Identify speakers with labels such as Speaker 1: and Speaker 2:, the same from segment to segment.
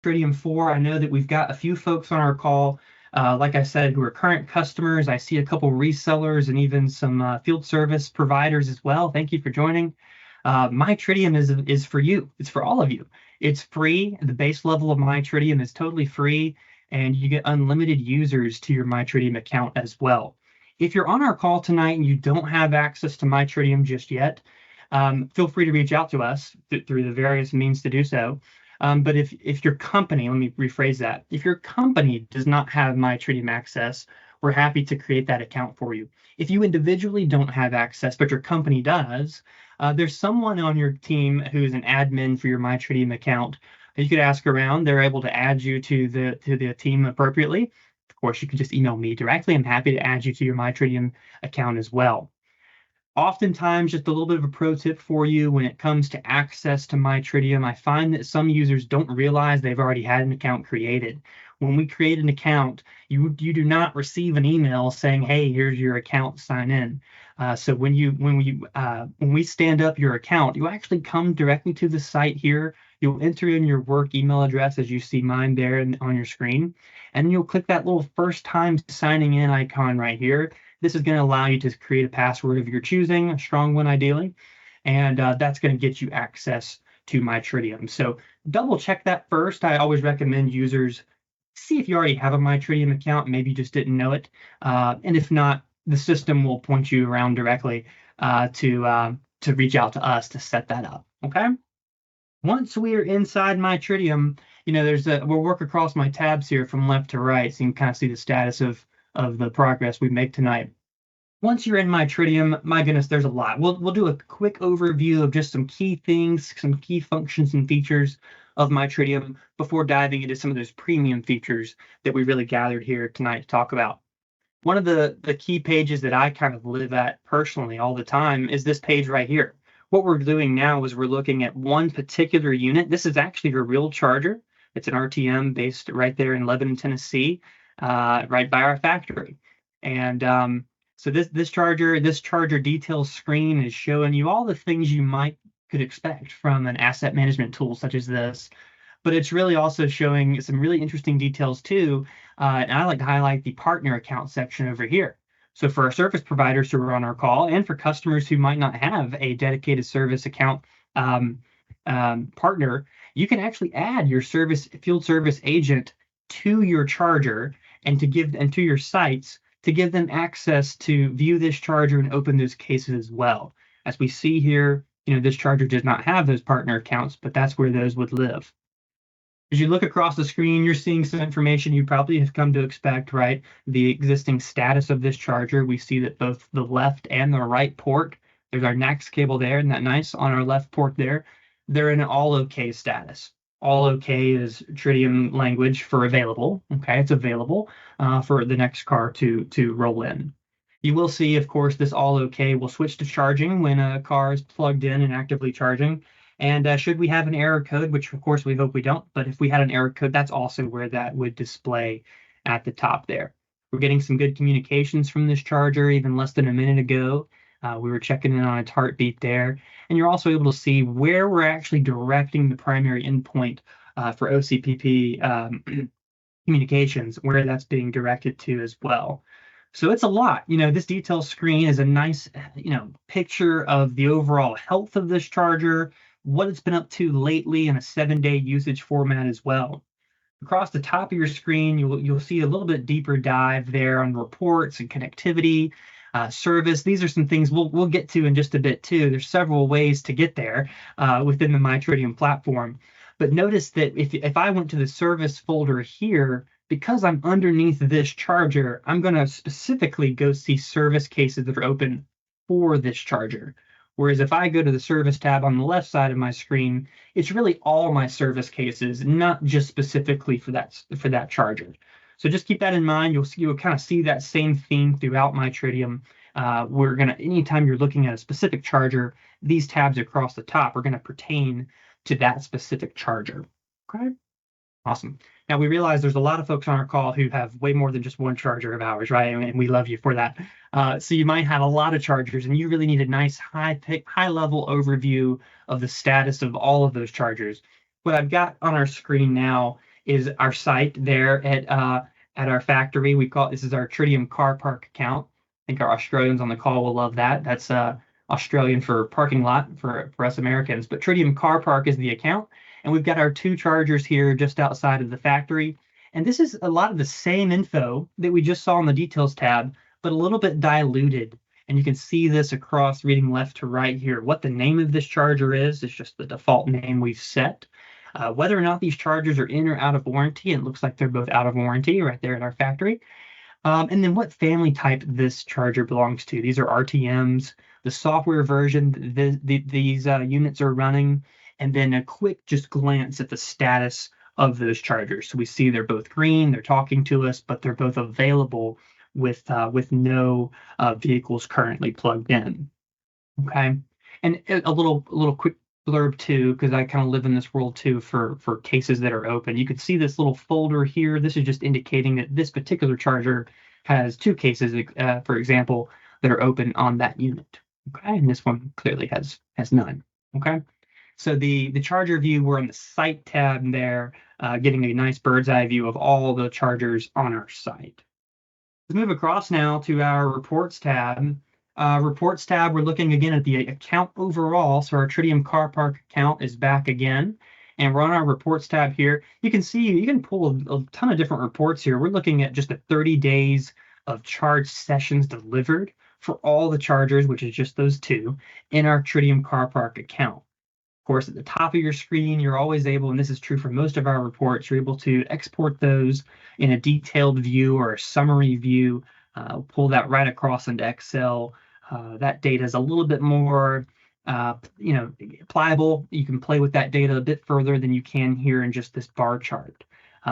Speaker 1: Tritium 4. I know that we've got a few folks on our call, like I said, who are current customers. I see a couple resellers and even some field service providers as well. Thank you for joining. MyTritium is for you. It's for all of you. It's free. The base level of MyTritium is totally free, and you get unlimited users to your MyTritium account as well. If you're on our call tonight and you don't have access to MyTritium just yet, feel free to reach out to us through the various means to do so. But if your company, let me rephrase that, if your company does not have MyTritium access, we're happy to create that account for you. If you individually don't have access, but your company does, there's someone on your team who's an admin for your MyTritium account. You could ask around. They're able to add you to the team appropriately. Of course, you can just email me directly. I'm happy to add you to your MyTritium account as well. Oftentimes, just a little bit of a pro tip for you when it comes to access to MyTritium, I find that some users don't realize they've already had an account created. When we create an account, you do not receive an email saying, "Hey, here's your account, sign in." So when we stand up your account, you actually come directly to the site here. You'll enter in your work email address as you see mine there on your screen, and you'll click that little first time signing in icon right here. This is going to allow you to create a password of your choosing, a strong one ideally, and that's going to get you access to MyTritium. So double check that first. I always recommend users see if you already have a MyTritium account, maybe you just didn't know it, and if not, the system will point you around directly to reach out to us to set that up. Okay. Once we are inside MyTritium, we'll work across my tabs here from left to right, so you can kind of see the status of the progress we make tonight. Once you're in MyTritium, my goodness, there's a lot. We'll do a quick overview of just some key things, some key functions and features of MyTritium before diving into some of those premium features that we really gathered here tonight to talk about. One of the key pages that I kind of live at personally all the time is this page right here. What we're doing now is we're looking at one particular unit. This is actually a real charger. It's an RTM based right there in Lebanon, Tennessee, right by our factory. And so this charger details screen is showing you all the things you could expect from an asset management tool such as this. But it's really also showing some really interesting details too. And I like to highlight the partner account section over here. So for our service providers who are on our call and for customers who might not have a dedicated service account partner, you can actually add your field service agent to your charger and to your sites to give them access to view this charger and open those cases as well. As we see here, this charger does not have those partner accounts, but that's where those would live. As you look across the screen, you're seeing some information you probably have come to expect, right? The existing status of this charger. We see that both the left and the right port, there's our NAX cable there, isn't that nice? On our left port there, they're in an all okay status. All okay is Tritium language for available. Okay, it's available for the next car to roll in. You will see, of course, this all okay will switch to charging when a car is plugged in and actively charging. And should we have an error code, which of course we hope we don't, but if we had an error code, that's also where that would display at the top there. We're getting some good communications from this charger even less than a minute ago. We were checking in on its heartbeat there. And you're also able to see where we're actually directing the primary endpoint for OCPP communications, where that's being directed to as well. So it's a lot. This detail screen is a nice, picture of the overall health of this charger, what it's been up to lately in a 7-day usage format as well. Across the top of your screen, you'll see a little bit deeper dive there on reports and connectivity, service. These are some things we'll get to in just a bit too. There's several ways to get there within the MyTritium platform. But notice that if I went to the service folder here, because I'm underneath this charger, I'm going to specifically go see service cases that are open for this charger. Whereas if I go to the service tab on the left side of my screen, it's really all my service cases, not just specifically for that charger. So just keep that in mind. You'll kind of see that same theme throughout MyTritium. Anytime you're looking at a specific charger, these tabs across the top are going to pertain to that specific charger. Okay. Awesome. Now we realize there's a lot of folks on our call who have way more than just one charger of ours, right? And we love you for that. So you might have a lot of chargers, and you really need a nice high-level overview of the status of all of those chargers. What I've got on our screen now is our site there at our factory. We call this is our Tritium car park account. I think our Australians on the call will love that. That's Australian for parking lot for us Americans. But Tritium car park is the account, and we've got our two chargers here just outside of the factory. And this is a lot of the same info that we just saw in the details tab, but a little bit diluted. And you can see this across reading left to right here. What the name of this charger is just the default name we've set. Whether or not these chargers are in or out of warranty, it looks like they're both out of warranty right there at our factory. And then what family type this charger belongs to. These are RTMs, the software version these units are running, and then a quick just glance at the status of those chargers. So we see they're both green, they're talking to us, but they're both available with no vehicles currently plugged in. Okay, and a little quick blurb too, because I kind of live in this world too for cases that are open. You can see this little folder here. This is just indicating that this particular charger has two cases, for example, that are open on that unit. Okay, and this one clearly has none. Okay, so the charger view, we're on the site tab there, getting a nice bird's eye view of all the chargers on our site. Let's move across now to our reports tab. Reports tab, we're looking again at the account overall. So our Tritium car park account is back again. And we're on our reports tab here. You can see, you can pull a ton of different reports here. We're looking at just the 30 days of charge sessions delivered for all the chargers, which is just those two, in our Tritium car park account. Of course, at the top of your screen, you're always able, and this is true for most of our reports, you're able to export those in a detailed view or a summary view, pull that right across into Excel. That data is a little bit more, pliable. You can play with that data a bit further than you can here in just this bar chart.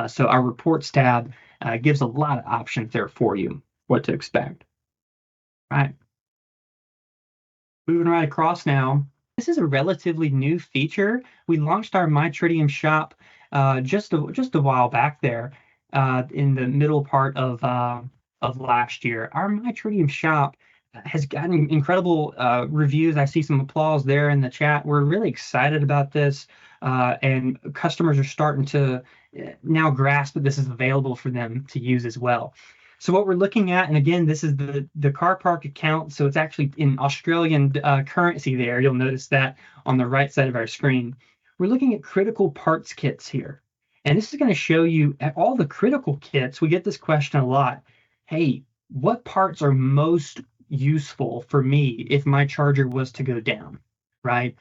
Speaker 1: So our reports tab gives a lot of options there for you, what to expect. Right. Moving right across now. This is a relatively new feature. We launched our MyTritium shop just a while back there in the middle part of last year. Our MyTritium shop has gotten incredible reviews. I see some applause there in the chat. We're really excited about this, and customers are starting to now grasp that this is available for them to use as well. So what we're looking at, and again, this is the car park account, so it's actually in Australian currency there. You'll notice that on the right side of our screen. We're looking at critical parts kits here. And this is going to show you at all the critical kits. We get this question a lot. Hey, what parts are most useful for me if my charger was to go down, right?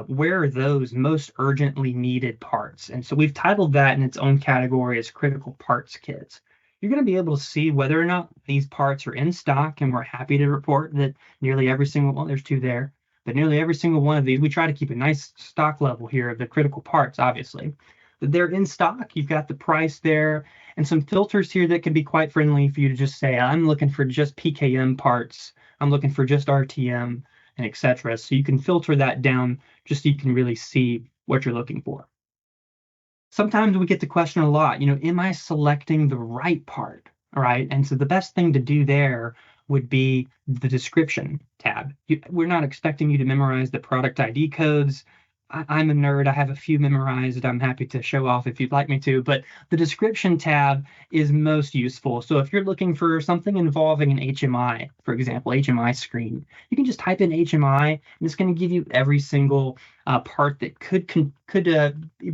Speaker 1: Where are those most urgently needed parts? And so we've titled that in its own category as critical parts kits. You're going to be able to see whether or not these parts are in stock, and we're happy to report that nearly every single one, there's two there, but nearly every single one of these, we try to keep a nice stock level here of the critical parts, obviously. But they're in stock. You've got the price there and some filters here that can be quite friendly for you to just say, I'm looking for just PKM parts, I'm looking for just RTM, and etc. So you can filter that down just so you can really see what you're looking for. Sometimes we get the question a lot, am I selecting the right part? All right. And so the best thing to do there would be the description tab. We're not expecting you to memorize the product ID codes. I'm a nerd. I have a few memorized. I'm happy to show off if you'd like me to, but the description tab is most useful. So if you're looking for something involving an HMI, for example, HMI screen, you can just type in HMI, and it's going to give you every single part that could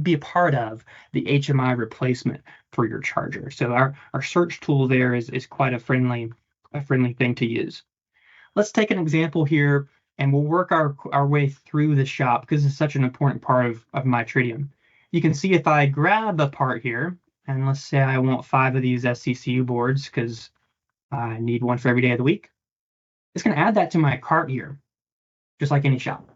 Speaker 1: be a part of the HMI replacement for your charger. So our search tool there is quite a friendly thing to use. Let's take an example here, and we'll work our way through the shop because it's such an important part of MyTritium. You can see if I grab a part here, and let's say I want 5 of these SCCU boards because I need one for every day of the week. It's going to add that to my cart here, just like any shop.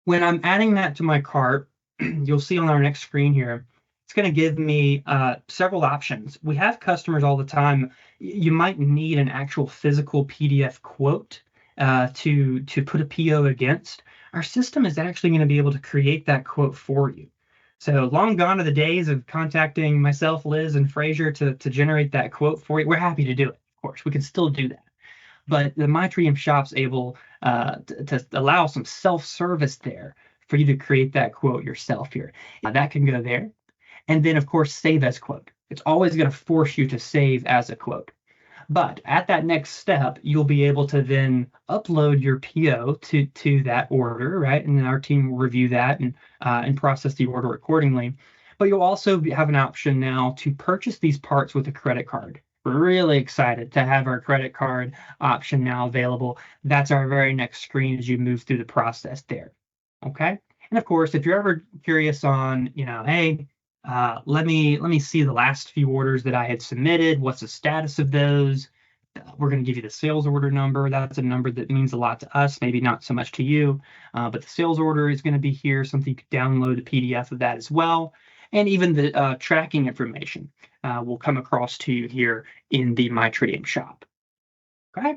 Speaker 1: When I'm adding that to my cart, you'll see on our next screen here, it's going to give me several options. We have customers all the time. You might need an actual physical PDF quote to put a PO against. Our system is actually going to be able to create that quote for you. So long gone are the days of contacting myself, Liz, and Fraser to generate that quote for you. We're happy to do it, of course. We can still do that. But the MyTritium shop's able to allow some self-service there for you to create that quote yourself here. That can go there. and then of course save as quote. It's always going to force you to save as a quote. But at that next step, you'll be able to then upload your PO to that order, right? And then our team will review that and process the order accordingly. But you'll also have an option now to purchase these parts with a credit card. We're really excited to have our credit card option now available. That's our very next screen as you move through the process there. Okay. And of course, if you're ever curious on, hey, let me see the last few orders that I had submitted. What's the status of those? We're going to give you the sales order number. That's a number that means a lot to us, maybe not so much to you, but the sales order is going to be here. Something you could download a PDF of that as well. And even the tracking information will come across to you here in the MyTritium shop. Okay.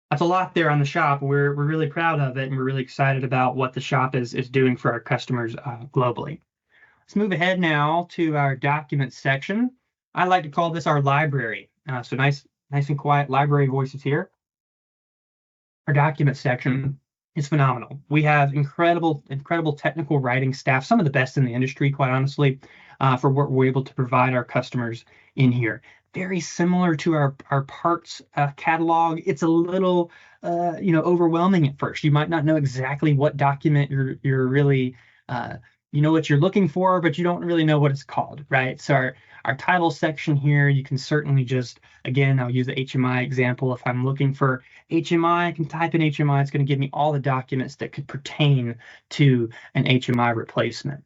Speaker 1: That's a lot there on the shop. We're really proud of it, and we're really excited about what the shop is doing for our customers globally. Let's move ahead now to our documents section. I like to call this our library. So nice and quiet library voices here. Our document section is phenomenal. We have incredible technical writing staff, some of the best in the industry, quite honestly, for what we're able to provide our customers in here. Very similar to our parts catalog. It's a little overwhelming at first. You might not know exactly what document you're really you know what you're looking for, but you don't really know what it's called, right? So our title section here, you can certainly just, again, I'll use the HMI example. If I'm looking for HMI, I can type in HMI. It's going to give me all the documents that could pertain to an HMI replacement.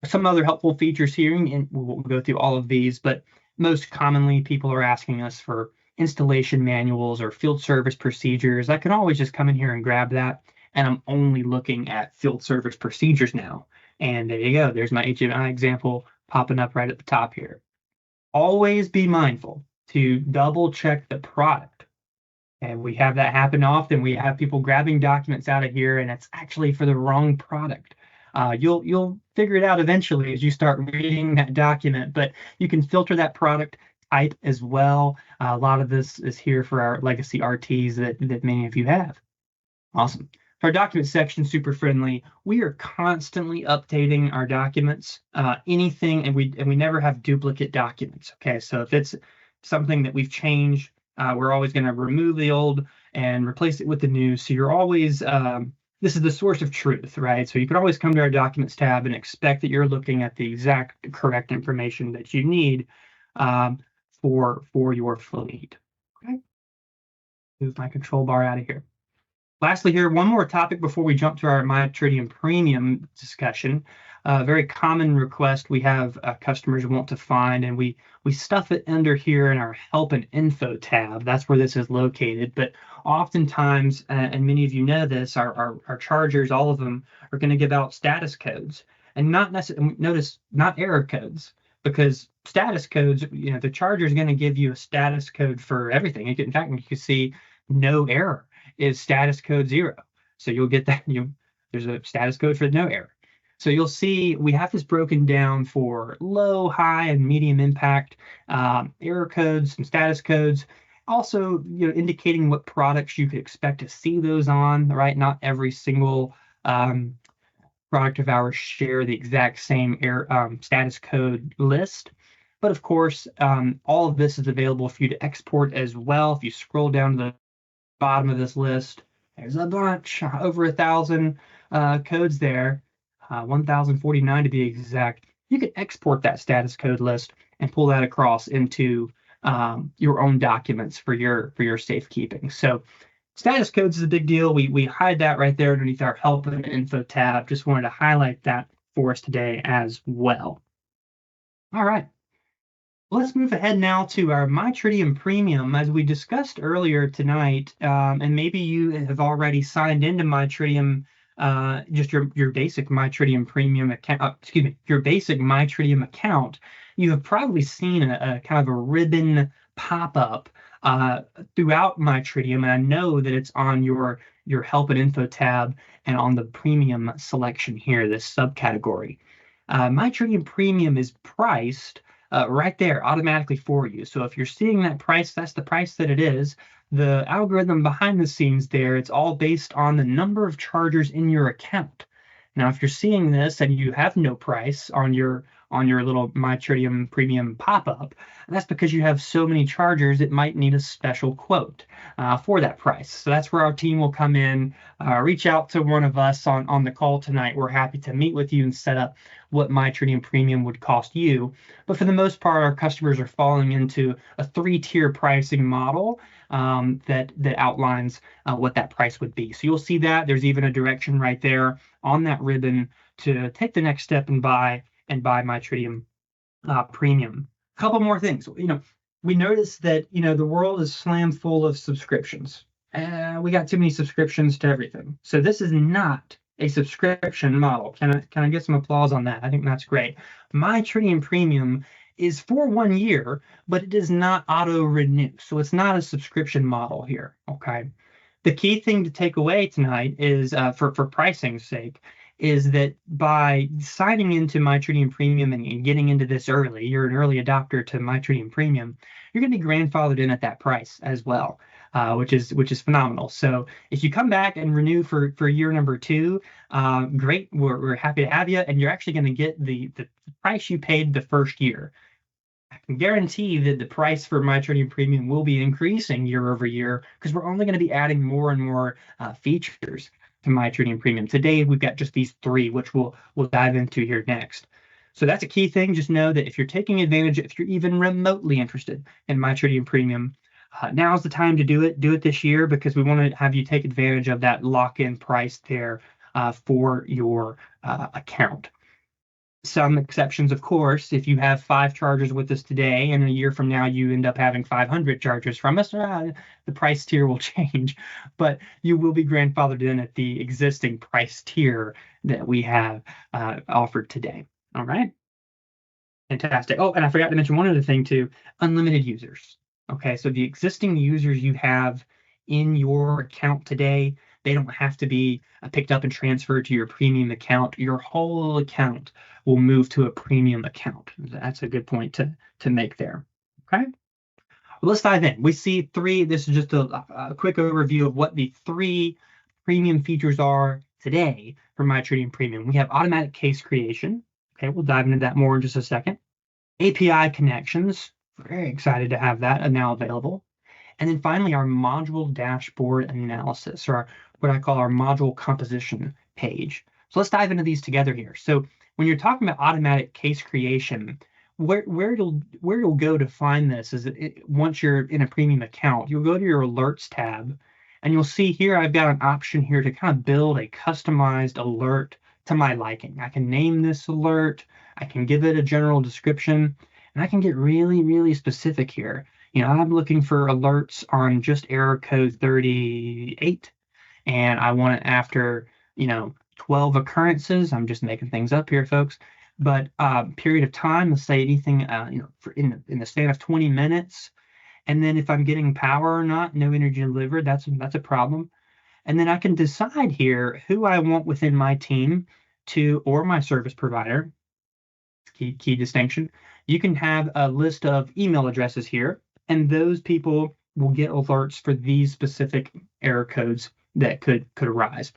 Speaker 1: Some other helpful features here, and we'll go through all of these, but most commonly people are asking us for installation manuals or field service procedures. I can always just come in here and grab that, and I'm only looking at field service procedures now. And there you go. There's my HMI example popping up right at the top here. Always be mindful to double check the product. And we have that happen often. We have people grabbing documents out of here, and it's actually for the wrong product. You'll figure it out eventually as you start reading that document, but you can filter that product type as well. A lot of this is here for our legacy RTs that many of you have. Awesome. Our document section, super friendly. We are constantly updating our documents, anything, and we never have duplicate documents. Okay, so if it's something that we've changed, we're always going to remove the old and replace it with the new. So you're always, this is the source of truth, right? So you can always come to our documents tab and expect that you're looking at the exact correct information that you need for your fleet. Okay, move my control bar out of here. Lastly here, one more topic before we jump to our MyTritium Premium discussion. Very common request we have customers want to find, and we stuff it under here in our Help and Info tab. That's where this is located. But oftentimes, and many of you know this, our chargers, all of them, are going to give out status codes, and not necessarily, notice, not error codes, because status codes, the charger is going to give you a status code for everything. In fact, you can see no error is status code 0. So you'll get that, there's a status code for no error. So you'll see we have this broken down for low, high, and medium impact error codes, some status codes. Also, indicating what products you could expect to see those on, right? Not every single product of ours share the exact same error status code list. But of course, all of this is available for you to export as well. If you scroll down to the bottom of this list, there's a bunch, over 1,000 codes there, 1,049 to be exact. You can export that status code list and pull that across into your own documents for your safekeeping. So status codes is a big deal. We hide that right there underneath our Help and Info tab. Just wanted to highlight that for us today as well. All right. Let's move ahead now to our MyTritium Premium. As we discussed earlier tonight, and maybe you have already signed into MyTritium, just your basic MyTritium Premium account, your basic MyTritium account, you have probably seen a kind of a ribbon pop-up throughout MyTritium, and I know that it's on your Help and Info tab and on the Premium selection here, this subcategory. MyTritium Premium is priced right there automatically for you. So if you're seeing that price, that's the price that it is. The algorithm behind the scenes there, it's all based on the number of chargers in your account. Now, if you're seeing this and you have no price on your little MyTritium Premium pop-up, that's because you have so many chargers it might need a special quote for that price. So that's where our team will come in, reach out to one of us on the call tonight. We're happy to meet with you and set up what MyTritium Premium would cost you. But for the most part, our customers are falling into a three-tier pricing model that outlines what that price would be. So you'll see that there's even a direction right there on that ribbon to take the next step and buy MyTritium Premium. A couple more things. We noticed that the world is slammed full of subscriptions. We got too many subscriptions to everything. So this is not a subscription model. Can I get some applause on that? I think that's great. MyTritium Premium is for 1 year, but it does not auto renew. So it's not a subscription model here. Okay. The key thing to take away tonight is for pricing's sake is that by signing into MyTritium Premium and getting into this early, you're an early adopter to MyTritium Premium, you're going to be grandfathered in at that price as well, which is phenomenal. So if you come back and renew for year number 2, great, we're happy to have you, and you're actually going to get the price you paid the first year. I can guarantee that the price for MyTritium Premium will be increasing year over year because we're only going to be adding more and more features to MyTritium Premium. Today, we've got just these 3, which we'll dive into here next. So that's a key thing. Just know that if you're taking advantage, if you're even remotely interested in MyTritium Premium, now's the time to do it. Do it this year because we want to have you take advantage of that lock-in price there for your account. Some exceptions, of course, if you have 5 chargers with us today and a year from now you end up having 500 chargers from us, the price tier will change, but you will be grandfathered in at the existing price tier that we have offered today. All right. Fantastic. Oh, and I forgot to mention one other thing too, unlimited users. Okay, so the existing users you have in your account today, they don't have to be picked up and transferred to your premium account. Your whole account will move to a premium account. That's a good point to make there. Okay. Well, let's dive in. We see 3. This is just a quick overview of what the 3 premium features are today for MyTritium Premium. We have automatic case creation. Okay, we'll dive into that more in just a second. API connections. Very excited to have that now available. And then finally, our module dashboard analysis, or what I call our module composition page. So let's dive into these together here. So when you're talking about automatic case creation, where you'll go to find this is once you're in a premium account, you'll go to your alerts tab, and you'll see here I've got an option here to kind of build a customized alert to my liking. I can name this alert, I can give it a general description, and I can get really, really specific here. I'm looking for alerts on just error code 38, and I want it after, 12 occurrences. I'm just making things up here, folks. But period of time, let's say anything, in the span of 20 minutes. And then if I'm getting power or not, no energy delivered, that's a problem. And then I can decide here who I want within my team or my service provider. Key distinction. You can have a list of email addresses here, and those people will get alerts for these specific error codes that could arise.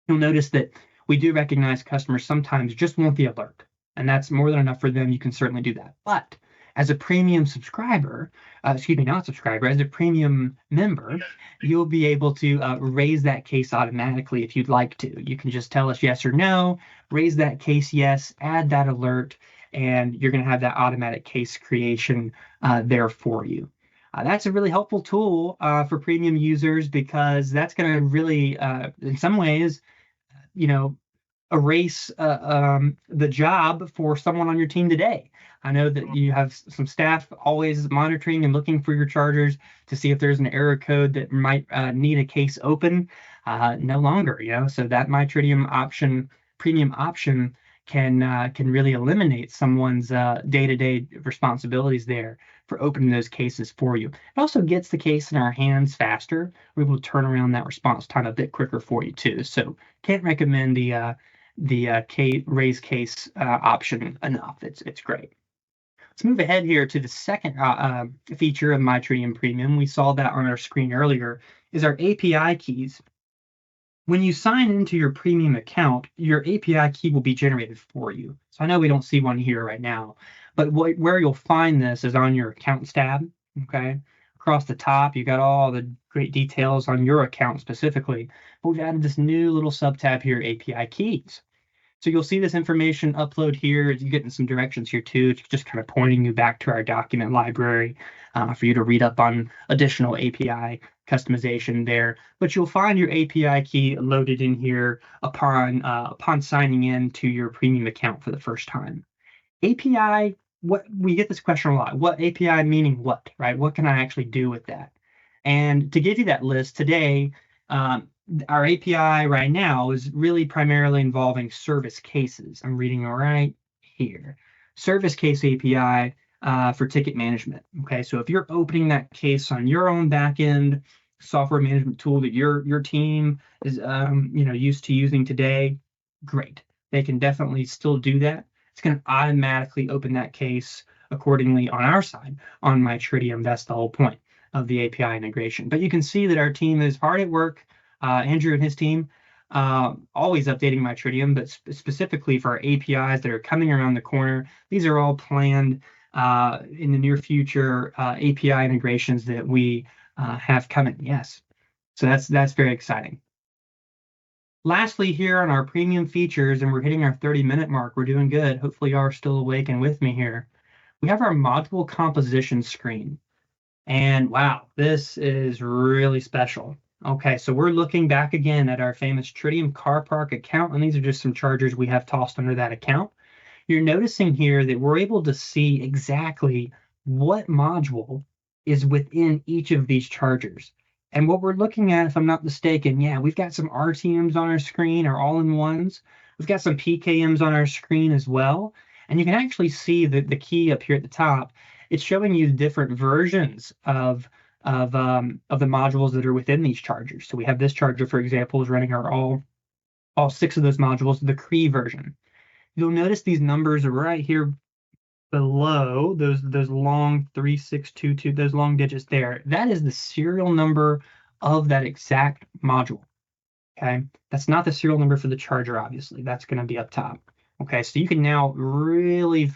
Speaker 1: You'll notice that we do recognize customers sometimes just want the alert, and that's more than enough for them. You can certainly do that. But as a premium subscriber, not subscriber, as a premium member, you'll be able to raise that case automatically if you'd like to. You can just tell us yes or no, raise that case yes, add that alert, and you're going to have that automatic case creation there for you. That's a really helpful tool for premium users because that's going to really, in some ways, erase the job for someone on your team today. I know that you have some staff always monitoring and looking for your chargers to see if there's an error code that might need a case open. No longer, so that MyTritium premium option can really eliminate someone's day-to-day responsibilities there for opening those cases for you. It also gets the case in our hands faster. We're able to turn around that response time a bit quicker for you too. So can't recommend the raise case option enough. It's great. Let's move ahead here to the second feature of MyTritium Premium. We saw that on our screen earlier, is our API keys. When you sign into your premium account, your API key will be generated for you. So I know we don't see one here right now, but where you'll find this is on your accounts tab. Okay. Across the top, you got all the great details on your account specifically. But we've added this new little sub tab here, API keys. So you'll see this information upload here. You're getting some directions here too. It's just kind of pointing you back to our document library for you to read up on additional API customization there. But you'll find your API key loaded in here upon signing in to your premium account for the first time. API, what we get this question a lot. What API meaning what, right? What can I actually do with that? And to give you that list today, our API right now is really primarily involving service cases. I'm reading right here. Service case API for ticket management. Okay, so if you're opening that case on your own backend software management tool that your team is used to using today, great. They can definitely still do that. It's going to automatically open that case accordingly on our side on MyTritium. That's the whole point of the API integration. But you can see that our team is hard at work. Andrew and his team, always updating MyTritium, but specifically for our APIs that are coming around the corner. These are all planned in the near future API integrations that we have coming. Yes, so that's very exciting. Lastly, here on our premium features, and we're hitting our 30-minute mark. We're doing good. Hopefully, you are still awake and with me here. We have our module composition screen. And wow, this is really special. Okay, so we're looking back again at our famous Tritium car park account, and these are just some chargers we have tossed under that account. You're noticing here that we're able to see exactly what module is within each of these chargers. And what we're looking at, if I'm not mistaken, yeah, we've got some RTMs on our screen, our all-in-ones. We've got some PKMs on our screen as well. And you can actually see the key up here at the top. It's showing you different versions of the modules that are within these chargers. So we have this charger, for example, is running our all 6 of those modules, the Cree version. You'll notice these numbers are right here below those long 3622, those long digits there. That is the serial number of that exact module. Okay, that's not the serial number for the charger, obviously. That's going to be up top. Okay, so you can now really,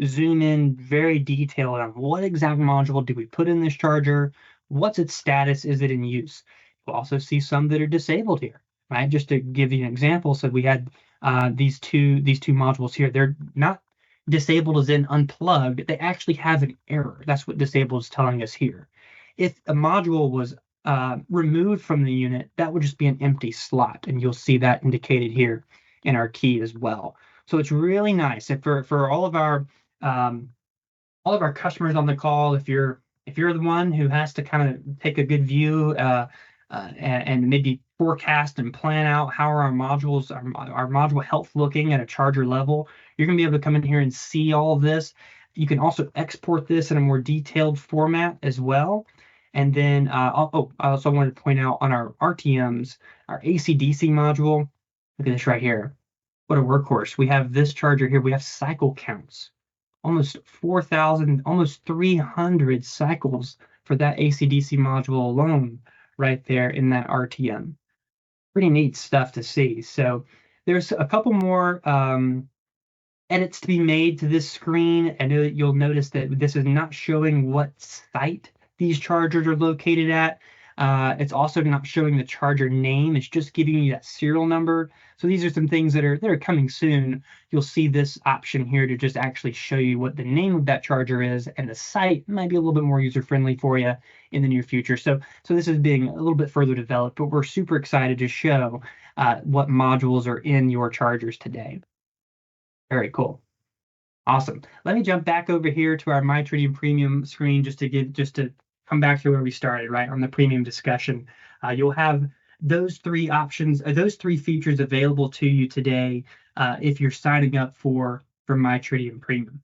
Speaker 1: zoom in very detailed on what exact module do we put in this charger, what's its status, is it in use. You'll also see some that are disabled here, right? Just to give you an example, so we had these two modules here. They're not disabled as in unplugged. They actually have an error. That's what disabled is telling us here. If a module was removed from the unit, that would just be an empty slot, and you'll see that indicated here in our key as well. So it's really nice. And for all of our customers on the call, if you're the one who has to kind of take a good view and maybe forecast and plan out how our module health looking at a charger level, you're going to be able to come in here and see all of this. You can also export this in a more detailed format as well. And then I also wanted to point out on our RTMs, our AC/DC module. Look at this right here. What a workhorse. We have this charger here. We have cycle counts. Almost 4,000, almost 300 cycles for that AC/DC module alone right there in that RTM. Pretty neat stuff to see. So there's a couple more edits to be made to this screen. I know that you'll notice that this is not showing what site these chargers are located at. It's also not showing the charger name. It's just giving you that serial number. So these are some things that are coming soon. You'll see this option here to just actually show you what the name of that charger is, and the site might be a little bit more user-friendly for you in the near future. So this is being a little bit further developed, but we're super excited to show what modules are in your chargers today. Very cool. Awesome. Let me jump back over here to our MyTritium Premium screen just to come back to where we started, right, on the premium discussion. You'll have those 3 options, those 3 features available to you today if you're signing up for MyTritium Premium.